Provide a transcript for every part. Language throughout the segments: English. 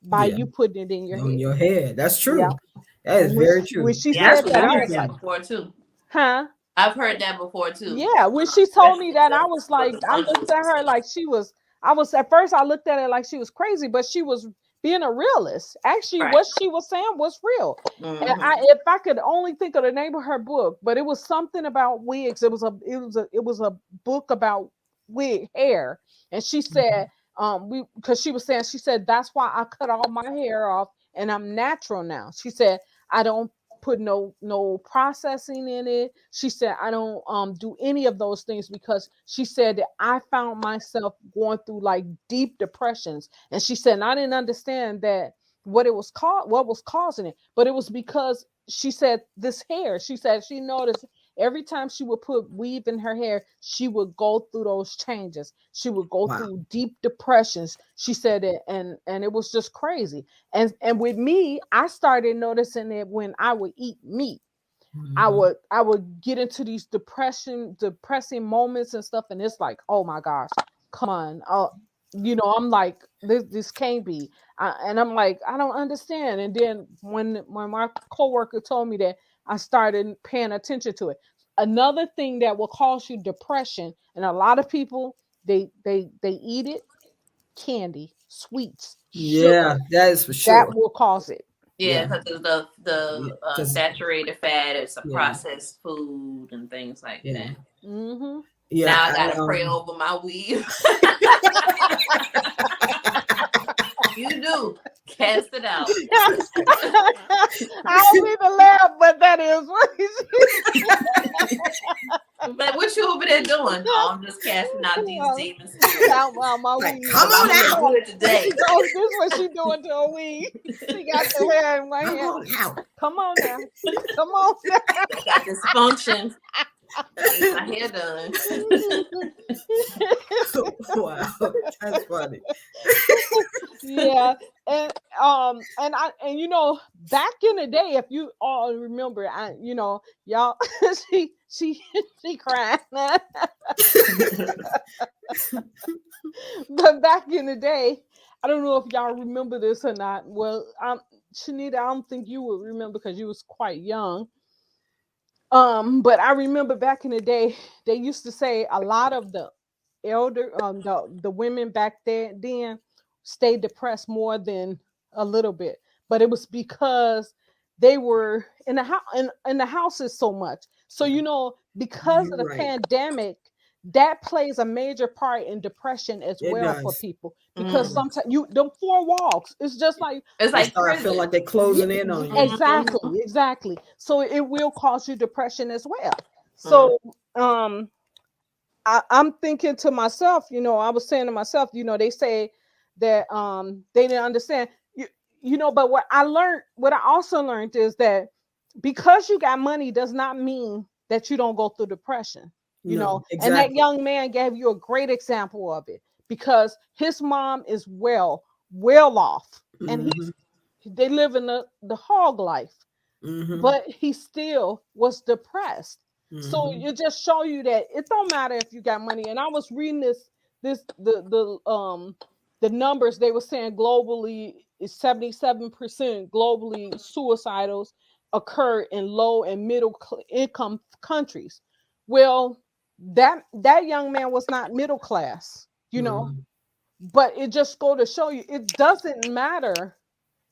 by you putting it in your on head. your head. That's true. Yeah. That is And very when true. she Yeah, said that, I've I heard was that like, before too. huh? I've heard that before too. Yeah. When she told me Especially that, I was like, the I looked sponges. at her like she was, I was at first I looked at her like she was crazy, but she was being a realist. Actually, Right. what she was saying was real. And Mm-hmm. if I could only think of the name of her book, but it was something about wigs. It was a book about wig hair. And she said, we because she was saying, she said, that's why I cut all my hair off and I'm natural now. She said, I don't put no processing in it. She said, I don't do any of those things because she said that I found myself going through like deep depressions. And she said, and I didn't understand that what was causing it, but it was because she said this hair. She said she noticed every time she would put weave in her hair, she would go through those changes. She would go Wow. through deep depressions. She said it, and it was just crazy. And with me, I started noticing it when I would eat meat. I would get into these depressing moments and stuff, and it's like, oh my gosh, come on, I'm like, this can't be, and I'm like, I don't understand. And then when my coworker told me that, I started paying attention to it. Another thing that will cause you depression, and a lot of people they eat it, candy, sweets, Yeah, sugar, that is for that sure. will cause it. Yeah, Yeah. because of the Because saturated fat, it's a yeah, processed food and things like yeah, that. Hmm. yeah. Now I gotta pray over my weave. You do cast it out. I don't mean to laugh, but that is what he But what you over there doing? Oh, I'm just casting out these demon spirits. out my Like, weed. come Cause I'm on gonna out. look good today. Oh, this is what she doing to her weed. She got the hair in one Come hand. on out. Come on now. Come on now. I got dysfunction. Need my hair done. Wow, that's funny. Yeah, and back in the day, if you all remember, y'all, she crying. But back in the day, I don't know if y'all remember this or not. Well, Shanita, I don't think you would remember because you was quite young. But I remember back in the day, they used to say a lot of the the women back then stayed depressed more than a little bit, but it was because they were in the house in the houses so much. So because of You're the right. pandemic, that plays a major part in depression as It well for does. people, because Mm. sometimes them four walls, it's just like, It's They like start feeling prison. like they're yeah, closing in on you. Mm-hmm. exactly. So it will cause you depression as well. Mm. So um I'm thinking to myself, I was saying to myself, they say that they didn't understand. But what I also learned is that because you got money does not mean that you don't go through depression. No, And that exactly. young man gave you a great example of it, because his mom is well off, and Hmm. they live in the hog life, Hmm. but he still was depressed. So Hmm. it just show you that it don't matter if you got money. And I was reading this the numbers. They were saying globally is 77% globally suicidals occur in low and income countries. Well, that young man was not middle class, Hmm. but it just go to show you it doesn't matter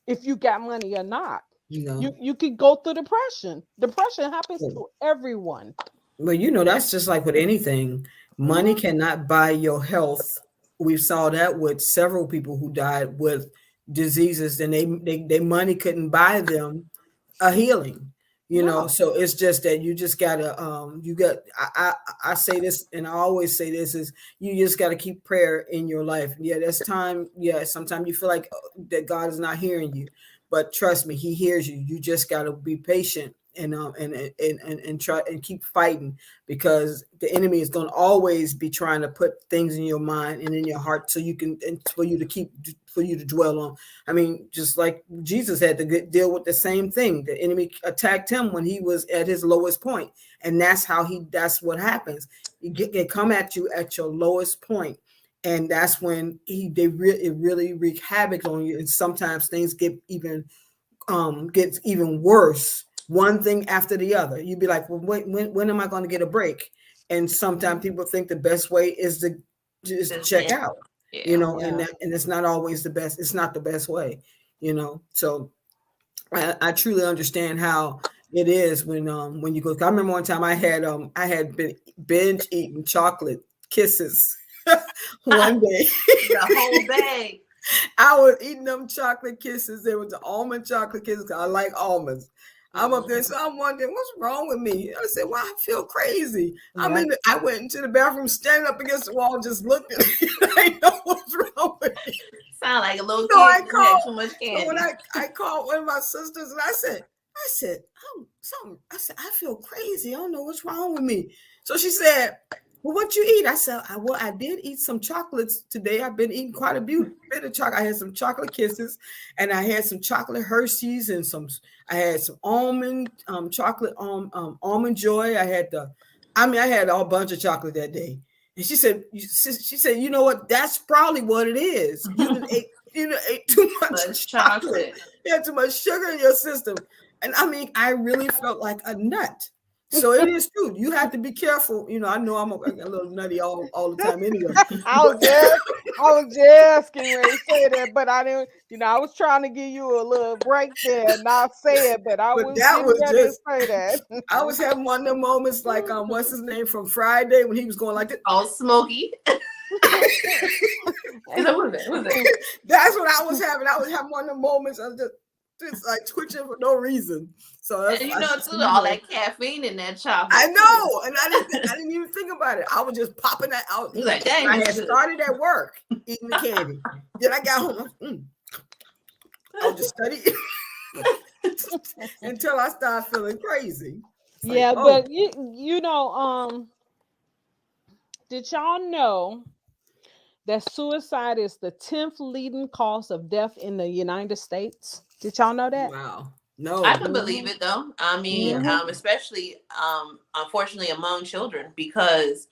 if you got money or not. You know. You could go through depression. Depression happens to everyone. Well, that's just like with anything. Money Hmm. cannot buy your health. We saw that with several people who died with diseases, and they money couldn't buy them a healing. No. So it's just that you just gotta you got I say this, and I always say this, is you just gotta keep prayer in your life. Yeah, that's time. Yeah, sometimes you feel like that God is not hearing you, but trust me, He hears you. You just gotta be patient and try and keep fighting, because the enemy is going to always be trying to put things in your mind and in your heart, so you can, and for you to dwell on. I mean, just like Jesus had to deal with the same thing. The enemy attacked him when he was at his lowest point, and that's what happens. It come at you at your lowest point, and that's when it really wreak havoc on you, and sometimes things gets even worse, one thing after the other. You'd be like, well, when am I going to get a break? And sometimes people think the best way is to just check out, yeah. and it's not always the best. It's not the best way, So I truly understand how it is when you go. I remember one time I had been binge eating chocolate kisses one day. The whole bag. I was eating them chocolate kisses. There was the almond chocolate kisses. I like almonds. I'm up there, so I'm wondering what's wrong with me. I said, "Well, I feel crazy." I went into the bathroom, standing up against the wall, just looking. I know what's wrong with me. Sound like a little kid who had too much candy. So when I called one of my sisters, and I said, I feel crazy. I don't know what's wrong with me. So she said, well, what you eat? I said, I did eat some chocolates today. I've been eating quite a bit of chocolate. I had some chocolate kisses, and I had some chocolate Hershey's, and I had some almond chocolate almond joy. I had a whole bunch of chocolate that day. And she said, you know what? That's probably what it is. You ate too much chocolate. You had too much sugar in your system. And I really felt like a nut. So it is true. You have to be careful. I know I'm a little nutty all the time anyway. I was just getting ready to say that, but I didn't. I was trying to give you a little break there, and not say it, but I was getting ready to say that. I was having one of them moments like what's his name from Friday when he was going like this. Oh, Smokey. That's what I was having. I was having one of the moments of just like twitching for no reason. So and too, all that caffeine in that chocolate. I know, and I didn't even think about it. I was just popping that out. Like, dang, I had started at work eating the candy. Then I got home. I was just studying until I started feeling crazy. Yeah, but did y'all know that suicide is the 10th leading cause of death in the United States? Did y'all know that? Wow. No. I can believe it though. I mean, especially unfortunately among children, because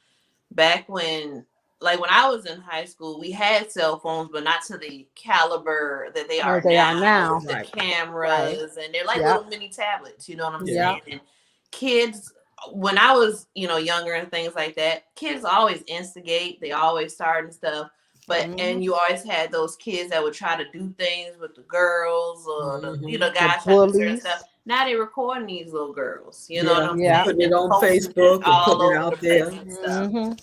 back when I was in high school, we had cell phones, but not to the caliber that they are now. The cameras, and they're like little mini tablets, you know what I'm saying? And kids, when I was, younger and things like that, kids always instigate, they always start and stuff. But and you always had those kids that would try to do things with the girls or the guys trying to do certain stuff. Now they're recording these little girls, you know what I'm saying? Putting it on Facebook and putting it out there.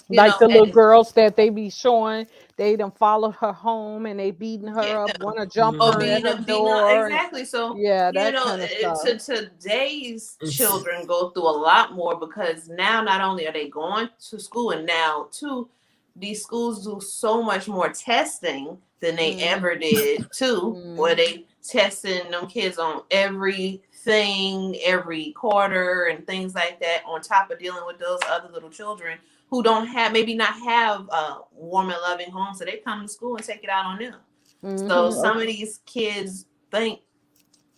Like the little girls that they be showing, they done followed her home and they beating her up, want to jump her at the door. Exactly. So that kind of stuff. Today's children go through a lot more because now not only are they going to school, and now too, these schools do so much more testing than they ever did too, where they testing them kids on everything every quarter and things like that, on top of dealing with those other little children who don't have warm and loving homes, so they come to school and take it out on them. So some of these kids think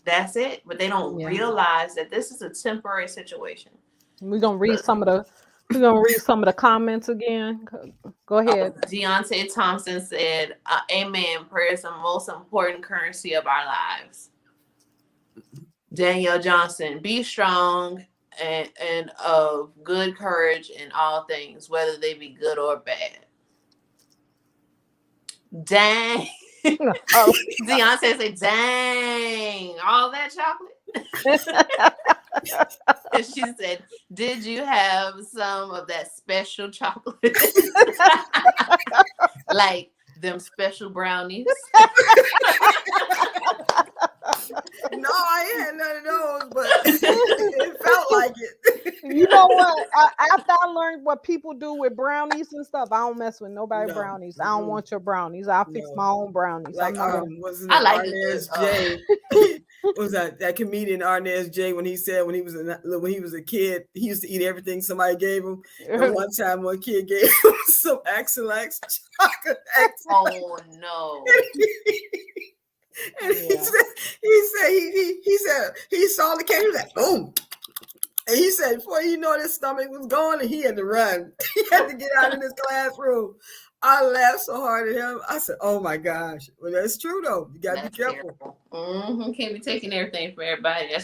that's it, but they don't realize that this is a temporary situation. We're gonna read some of the comments again. Go ahead. Deontay Thompson said, amen. Prayer is the most important currency of our lives. Danielle Johnson, be strong and of good courage in all things, whether they be good or bad. Dang. Deontay said, dang, all that chocolate? And she said, did you have some of that special chocolate? Like them special brownies? No, I ain't had none of those, but it felt like it. You know what? After I learned what people do with brownies and stuff, I don't mess with nobody brownies. I don't want your brownies. I'll fix my own brownies. Like, wasn't it Arnez J? Was that comedian Arnez J when he said when he was a kid, he used to eat everything somebody gave him. And one time, one kid gave him some X-Lax chocolate. Oh no! And he said he saw the cake. He was like, boom. And he said, before you know, his stomach was gone, and he had to run. He had to get out of this classroom. I laughed so hard at him. I said, "Oh my gosh!" Well, that's true though. You gotta be That's careful. terrible. Can't be taking everything from everybody. That's